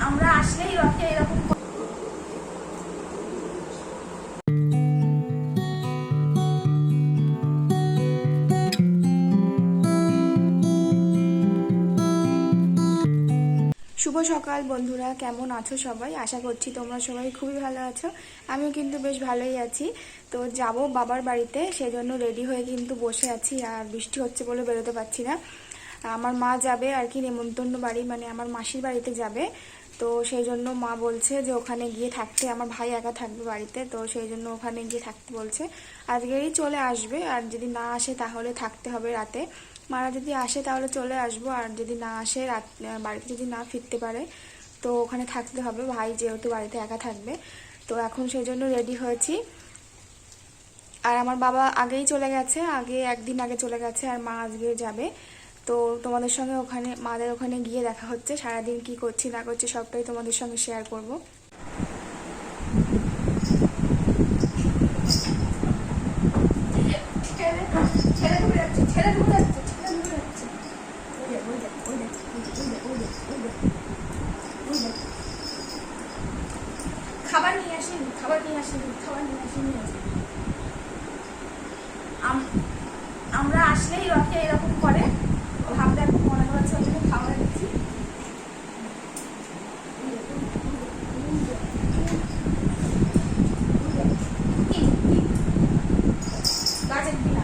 আমরা আসলেই রকে এরকম। শুভ সকাল বন্ধুরা, কেমন আছো সবাই? আশা করছি তোমরা সবাই খুবই ভালো আছো। আমিও কিন্তু বেশ ভালোই আছি। তো যাব বাবার বাড়িতে, সেজন্য রেডি হয়ে কিন্তু বসে আছি। আর বৃষ্টি হচ্ছে বলে বেরোতে পারছি না। আমার মা যাবে আর কি নেমন্তন্ন বাড়ি, মানে আমার মাসির বাড়িতে যাবে। তো সেই জন্য মা বলছে যে ওখানে গিয়ে থাকতে, আমার ভাই একা থাকবে বাড়িতে, তো সেই জন্য ওখানে গিয়ে থাকতে বলছে। আজকেরই চলে আসবে, আর যদি না আসে তাহলে থাকতে হবে রাতে। মারা যদি আসে তাহলে চলে আসবো, আর যদি না আসে বাড়িতে যদি না ফিরতে পারে তো ওখানে থাকতে হবে, ভাই যেহেতু বাড়িতে একা থাকবে। তো এখন সেই জন্য রেডি হয়েছি। আর আমার বাবা আগেই চলে গেছে, একদিন আগে চলে গেছে, আর মা আজকে যাবে। তো তোমাদের সঙ্গে ওখানে মাদের ওখানে গিয়ে দেখা হচ্ছে। সারাদিন কি করছি না করছি সবটাই তোমাদের সঙ্গে শেয়ার করব। খাবার নিয়ে আসেনি, খাবার নিয়ে আসেনি, খাবার নিয়ে আসেনি। আমরা আসলেই রকে এরকম করে, ভাবতে এখন মনে হচ্ছে ওই জন্য খাবার দিচ্ছি। গাছের বিনা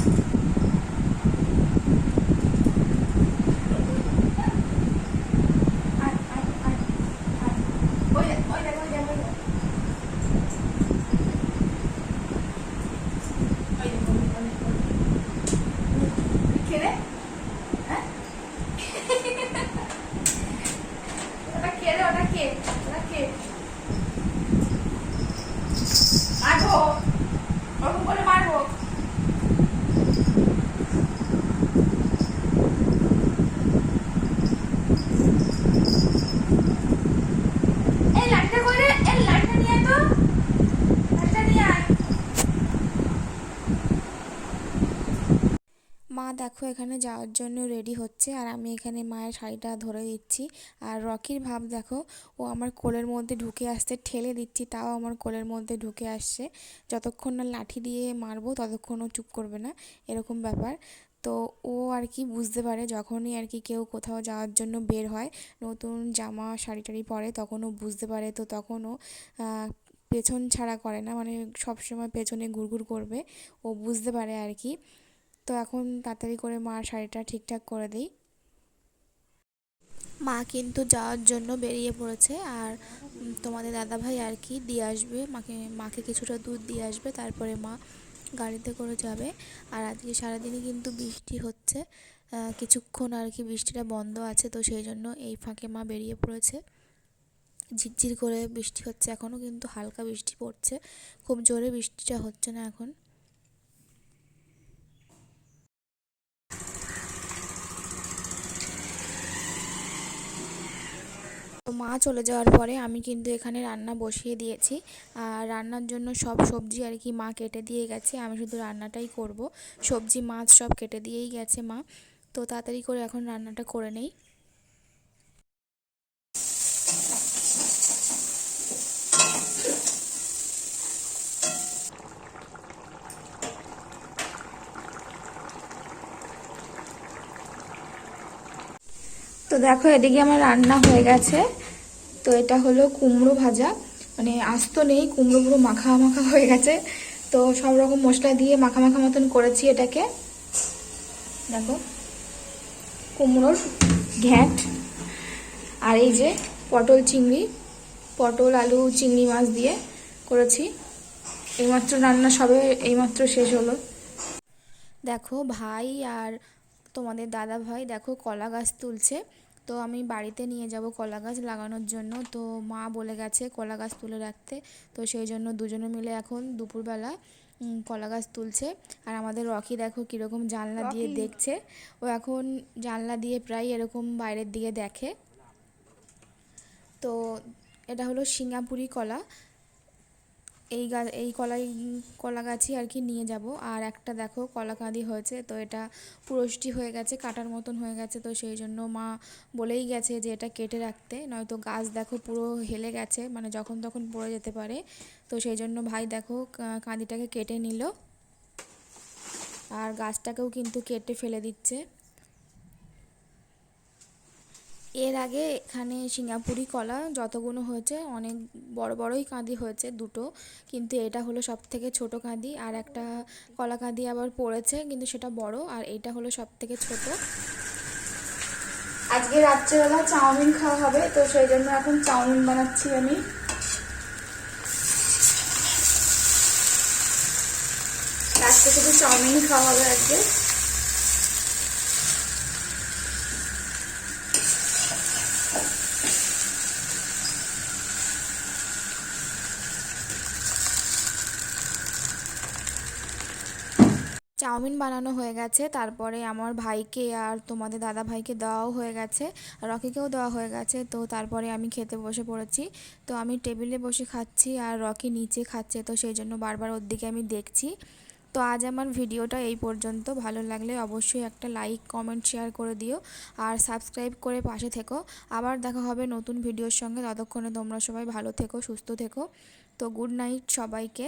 ওই দেখ ওই দেখ ওই দেখ ওই দেখ খেলে। হ্যাঁ ওটা খেলে, ওটা কে, ওটা কে মারবো, ওরকম করে মারবো। এই লাঠিটা করে, এই লাঠিটা নিয়ে আয় তো, লাঠিটা নিয়ে আয়। মা দেখো এখানে যাওয়ার জন্য রেডি হচ্ছে, আর আমি এখানে মায়ের শাড়িটা ধরে দিচ্ছি। আর রকির ভাব দেখো, ও আমার কোলের মধ্যে ঢুকে আসছে, ঠেলে দিচ্ছি তাও আমার কোলের মধ্যে ঢুকে আসছে। যতক্ষণ না লাঠি দিয়ে মারবো ততক্ষণ ও চুপ করবে না, এরকম ব্যাপার। তো ও আর কি বুঝতে পারে, যখনই আর কি কেউ কোথাও যাওয়ার জন্য বের হয়, নতুন জামা শাড়ি টাড়ি পরে, তখন ও বুঝতে পারে। তো তখন ও পেছন ছাড়া করে না, মানে সবসময় পেছনে ঘুরঘুর করবে, ও বুঝতে পারে আর কি। তো এখন তাড়াতাড়ি করে মার শাড়িটা ঠিকঠাক করে দিই। মা কিন্তু যাওয়ার জন্য বেরিয়ে পড়েছে, আর তোমাদের দাদাভাই আর কি দিয়ে আসবে, মাকে কিছুটা দুধ দিয়ে আসবে, তারপরে মা গাড়িতে করে যাবে। আর আজকে সারাদিনই কিন্তু বৃষ্টি হচ্ছে, কিছুক্ষণ আর কি বৃষ্টিটা বন্ধ আছে, তো সেই জন্য এই ফাঁকে মা বেরিয়ে পড়েছে। ঝিরঝির করে বৃষ্টি হচ্ছে, এখনও কিন্তু হালকা বৃষ্টি পড়ছে, খুব জোরে বৃষ্টিটা হচ্ছে না এখন। তো মা চলে যাওয়ার পরে আমি কিন্তু এখানে রান্না বসিয়ে দিয়েছি। আর রান্নার জন্য সব সবজি আর কি মা কেটে দিয়ে গেছে, আমি শুধু রান্নাটাই করব। সবজি মাছ সব কেটে দিয়েই গেছে মা। তো তাড়াতাড়ি করে এখন রান্নাটা করে নেই। তো দেখো এদিকে আমার রান্না হয়ে গেছে। তো এটা হলো কুমড়ো ভাজা, মানে আস্ত নেই, কুমড়ো পুরো মাখা মাখা হয়ে গেছে। তো সব রকম মশলা দিয়ে মাখা মাখা মতন করেছি এটাকে। দেখো কুমড়োর ঘ্যাঁট, আর এই যে পটল চিংড়ি, পটল আলু চিংড়ি মাছ দিয়ে করেছি। এইমাত্র রান্না সবে এইমাত্র শেষ হলো। দেখো ভাই আর তোমাদের দাদা ভাই দেখো কলা গাছ তুলছে। তো আমি বাড়িতে নিয়ে যাব কলা গাছ লাগানোর জন্য, তো মা বলে গেছে কলা গাছ তুলে রাখতে। তো সেই জন্য দুজনে মিলে এখন দুপুরবেলা কলা গাছ তুলছে। আর আমাদের রকি দেখো কীরকম জানলা দিয়ে দেখছে, ও এখন জানলা দিয়ে প্রায় এরকম বাইরের দিকে দেখে। তো এটা হলো সিঙ্গাপুরি কলা, এই কলা গাছই আর কি নিয়ে যাব। আর একটা দেখো কলা কাঁদি হয়েছে, তো এটা পুরষ্টি হয়ে গেছে, কাটার মতন হয়ে গেছে, তো সেই জন্য মা বলেই গেছে যে এটা কেটে রাখতে, নয়তো গাছ দেখো পুরো হেলে গেছে, মানে যখন তখন পড়ে যেতে পারে। তো সেই জন্য ভাই দেখো কাঁদিটাকে কেটে নিল, আর গাছটাকেও কিন্তু কেটে ফেলে দিচ্ছে। এর আগে এখানে সিঙ্গাপুরি কলা যতগুলো হয়েছে অনেক বড় বড়ই কাঁদি হয়েছে দুটো, কিন্তু এটা হলো সব থেকে ছোটো কাঁদি। আর একটা কলা কাঁদি আবার পড়েছে, কিন্তু সেটা বড়, আর এটা হলো সব থেকে ছোট। আজকে রাত্রেবেলা চাউমিন খাওয়া হবে, তো সেই জন্য এখন চাউমিন বানাচ্ছি আমি। রাত্রে শুধু চাউমিন খাওয়া হবে আজকে। চাউমিন বানানো হয়ে গেছে, তারপরে আমার ভাইকে আর তোমাদের দাদা ভাইকে দেওয়াও হয়ে গেছে, রকিকেও দেওয়া হয়ে গেছে। তো তারপরে আমি খেতে বসে পড়েছি। তো আমি টেবিলে বসে খাচ্ছি আর রকি নিচে খাচ্ছে, তো সেই জন্য বারবার ওর দিকে আমি দেখছি। তো আজ আমার ভিডিওটা এই পর্যন্ত। ভালো লাগলে অবশ্যই একটা লাইক কমেন্ট শেয়ার করে দিও, আর সাবস্ক্রাইব করে পাশে থেকো। আবার দেখা হবে নতুন ভিডিওর সঙ্গে, ততক্ষণে তোমরা সবাই ভালো থেকো, সুস্থ থেকো। তো গুড নাইট সবাইকে।